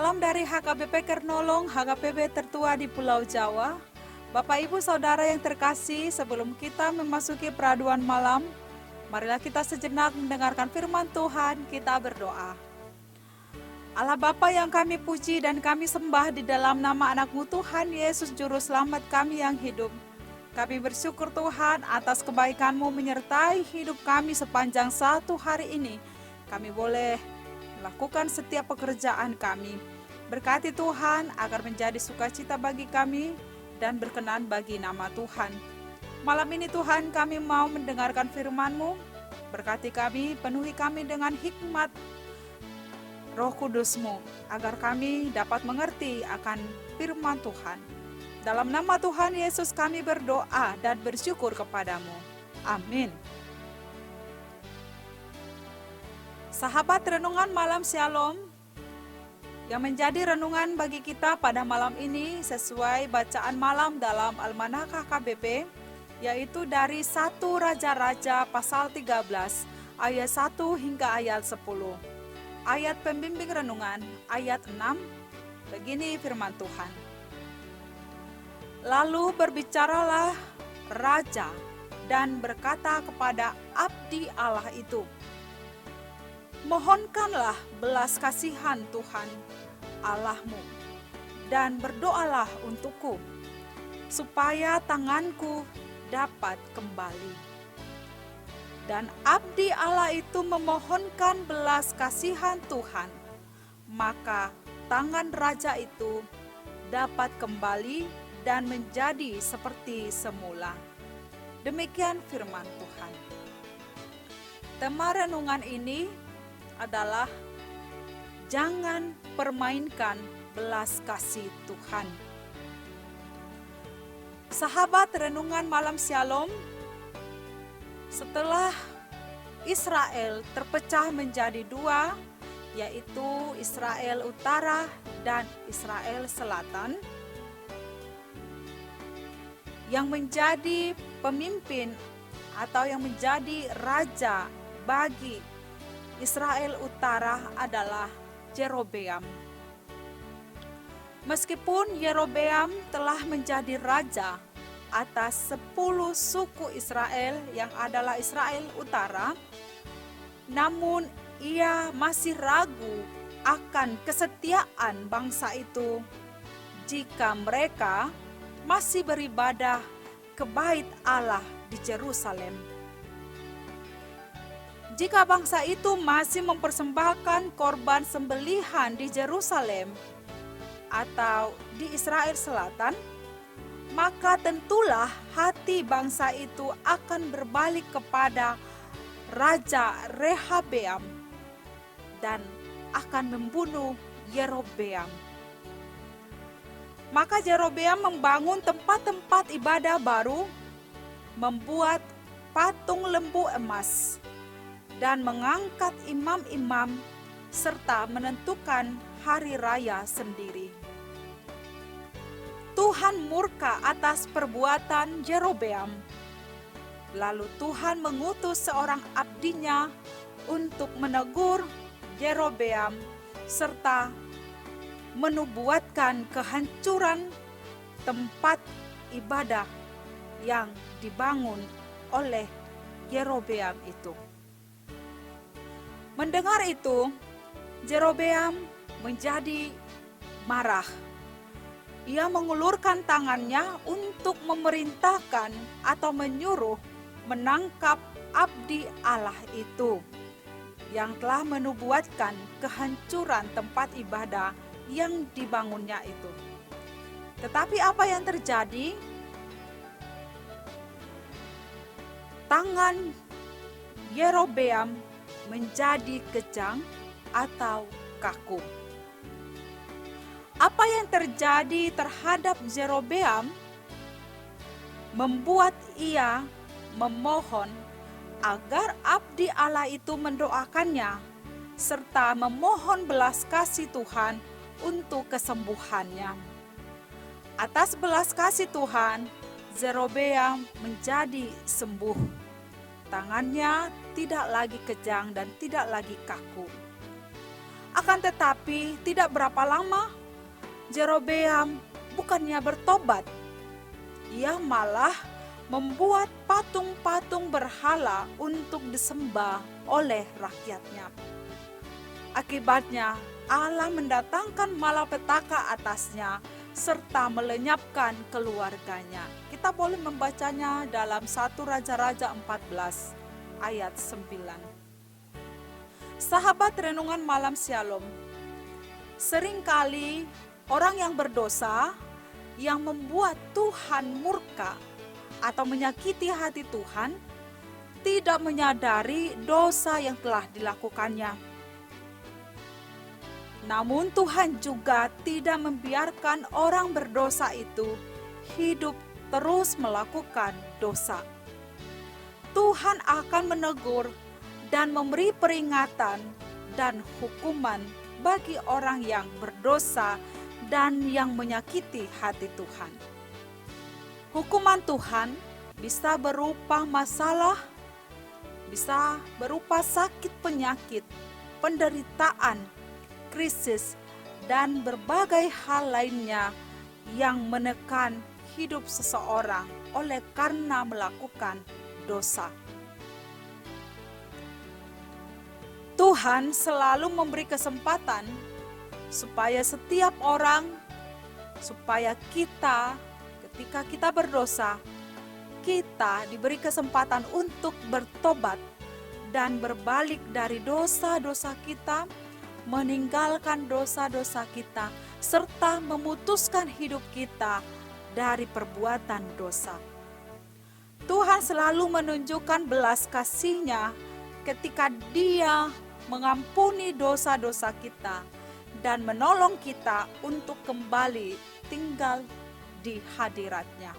Salam dari HKBP Kernolong, HKBP tertua di Pulau Jawa. Bapak Ibu Saudara yang terkasih, sebelum kita memasuki peraduan malam, marilah kita sejenak mendengarkan firman Tuhan, kita berdoa. Allah Bapa yang kami puji dan kami sembah di dalam nama anak-Mu Tuhan Yesus Juru Selamat kami yang hidup. Kami bersyukur Tuhan atas kebaikan-Mu menyertai hidup kami sepanjang satu hari ini. Kami boleh melakukan setiap pekerjaan kami. Berkati Tuhan agar menjadi sukacita bagi kami dan berkenan bagi nama Tuhan. Malam ini Tuhan kami mau mendengarkan firman-Mu. Berkati kami, penuhi kami dengan hikmat Roh Kudus-Mu, agar kami dapat mengerti akan firman Tuhan. Dalam nama Tuhan Yesus kami berdoa dan bersyukur kepadamu. Amin. Sahabat renungan malam Shalom, yang menjadi renungan bagi kita pada malam ini sesuai bacaan malam dalam Almanak HKBP, yaitu dari 1 Raja-Raja pasal 13 ayat 1 hingga ayat 10. Ayat pembimbing renungan ayat 6, begini firman Tuhan. Lalu berbicaralah raja dan berkata kepada abdi Allah itu, mohonkanlah belas kasihan Tuhan Allahmu dan berdoalah untukku, supaya tanganku dapat kembali. Dan abdi Allah itu memohonkan belas kasihan Tuhan, maka tangan raja itu dapat kembali dan menjadi seperti semula. Demikian firman Tuhan. Tema renungan ini adalah jangan permainkan belas kasih Tuhan. Sahabat renungan malam Shalom, setelah Israel terpecah menjadi dua, yaitu Israel Utara dan Israel Selatan, yang menjadi pemimpin atau yang menjadi raja bagi Israel Utara adalah Yerobeam. Meskipun Yerobeam telah menjadi raja atas 10 suku Israel yang adalah Israel Utara, namun ia masih ragu akan kesetiaan bangsa itu jika mereka masih beribadah ke bait Allah di Yerusalem. Jika bangsa itu masih mempersembahkan korban sembelihan di Yerusalem atau di Israel Selatan, maka tentulah hati bangsa itu akan berbalik kepada Raja Rehabeam dan akan membunuh Yerobeam. Maka Yerobeam membangun tempat-tempat ibadah baru, membuat patung lembu emas, dan mengangkat imam-imam serta menentukan hari raya sendiri. Tuhan murka atas perbuatan Yerobeam. Lalu Tuhan mengutus seorang abdinya untuk menegur Yerobeam serta menubuatkan kehancuran tempat ibadah yang dibangun oleh Yerobeam itu. Mendengar itu, Yerobeam menjadi marah. Ia mengulurkan tangannya untuk memerintahkan atau menyuruh menangkap abdi Allah itu yang telah menubuatkan kehancuran tempat ibadah yang dibangunnya itu. Tetapi apa yang terjadi? Tangan Yerobeam menjadi kejang atau kaku. Apa yang terjadi terhadap Yerobeam membuat ia memohon agar abdi Allah itu mendoakannya serta memohon belas kasih Tuhan untuk kesembuhannya. Atas belas kasih Tuhan, Yerobeam menjadi sembuh. Tangannya tidak lagi kejang dan tidak lagi kaku. Akan tetapi tidak berapa lama Yerobeam bukannya bertobat, ia malah membuat patung-patung berhala untuk disembah oleh rakyatnya. Akibatnya Allah mendatangkan malapetaka atasnya serta melenyapkan keluarganya. Kita boleh membacanya dalam 1 Raja-Raja 14 ayat 9. Sahabat renungan malam Shalom, seringkali orang yang berdosa yang membuat Tuhan murka atau menyakiti hati Tuhan tidak menyadari dosa yang telah dilakukannya. Namun Tuhan juga tidak membiarkan orang berdosa itu hidup terus melakukan dosa. Tuhan akan menegur dan memberi peringatan dan hukuman bagi orang yang berdosa dan yang menyakiti hati Tuhan. Hukuman Tuhan bisa berupa masalah, bisa berupa sakit penyakit, penderitaan, krisis, dan berbagai hal lainnya yang menekan hidup seseorang oleh karena melakukan dosa. Tuhan selalu memberi kesempatan supaya setiap orang, supaya kita ketika kita berdosa, kita diberi kesempatan untuk bertobat dan berbalik dari dosa-dosa kita, meninggalkan dosa-dosa kita, serta memutuskan hidup kita dari perbuatan dosa. Tuhan selalu menunjukkan belas kasih-Nya ketika Dia mengampuni dosa-dosa kita dan menolong kita untuk kembali tinggal di hadirat-Nya.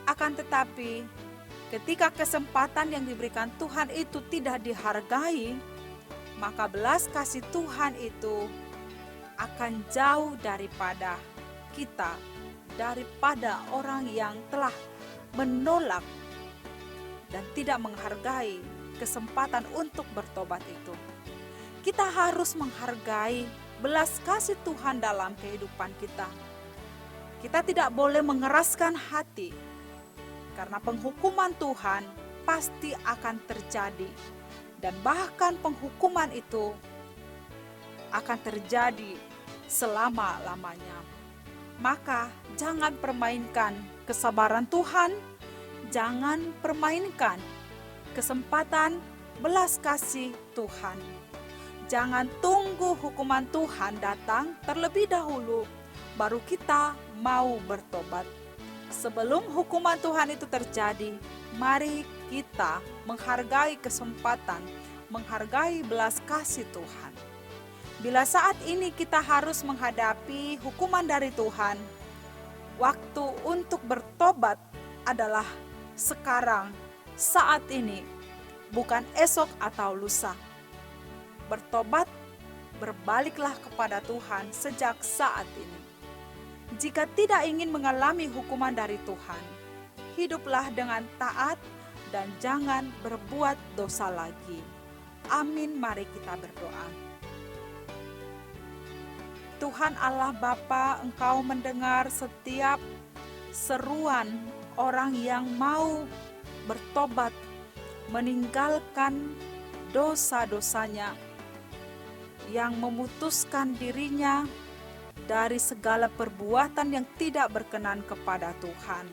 Akan tetapi, ketika kesempatan yang diberikan Tuhan itu tidak dihargai, maka belas kasih Tuhan itu akan jauh daripada kita, daripada orang yang telah menolak dan tidak menghargai kesempatan untuk bertobat itu. Kita harus menghargai belas kasih Tuhan dalam kehidupan kita. Kita tidak boleh mengeraskan hati, karena penghukuman Tuhan pasti akan terjadi, dan bahkan penghukuman itu akan terjadi selama-lamanya. Maka jangan permainkan kesabaran Tuhan, jangan permainkan kesempatan belas kasih Tuhan. Jangan tunggu hukuman Tuhan datang terlebih dahulu, baru kita mau bertobat. Sebelum hukuman Tuhan itu terjadi, mari kita menghargai kesempatan, menghargai belas kasih Tuhan. Bila saat ini kita harus menghadapi hukuman dari Tuhan, waktu untuk bertobat adalah sekarang, saat ini, bukan esok atau lusa. Bertobat, berbaliklah kepada Tuhan sejak saat ini. Jika tidak ingin mengalami hukuman dari Tuhan, hiduplah dengan taat dan jangan berbuat dosa lagi. Amin, mari kita berdoa. Tuhan Allah Bapa, Engkau mendengar setiap seruan orang yang mau bertobat, meninggalkan dosa-dosanya, yang memutuskan dirinya dari segala perbuatan yang tidak berkenan kepada Tuhan.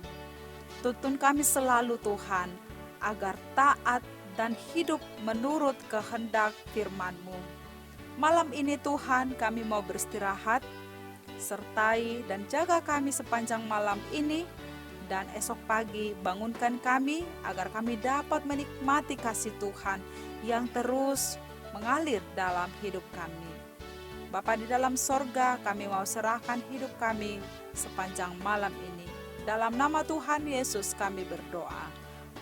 Tuntun kami selalu Tuhan, agar taat dan hidup menurut kehendak firman-Mu. Malam ini Tuhan, kami mau beristirahat, sertai dan jaga kami sepanjang malam ini, dan esok pagi bangunkan kami agar kami dapat menikmati kasih Tuhan yang terus mengalir dalam hidup kami. Bapa di dalam sorga, kami mau serahkan hidup kami sepanjang malam ini. Dalam nama Tuhan Yesus kami berdoa.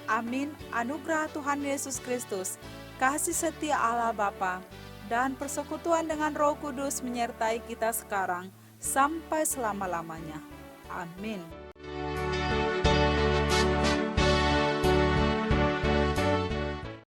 Amin. Anugerah Tuhan Yesus Kristus, kasih setia Allah Bapa, dan persekutuan dengan Roh Kudus menyertai kita sekarang sampai selama-lamanya. Amin.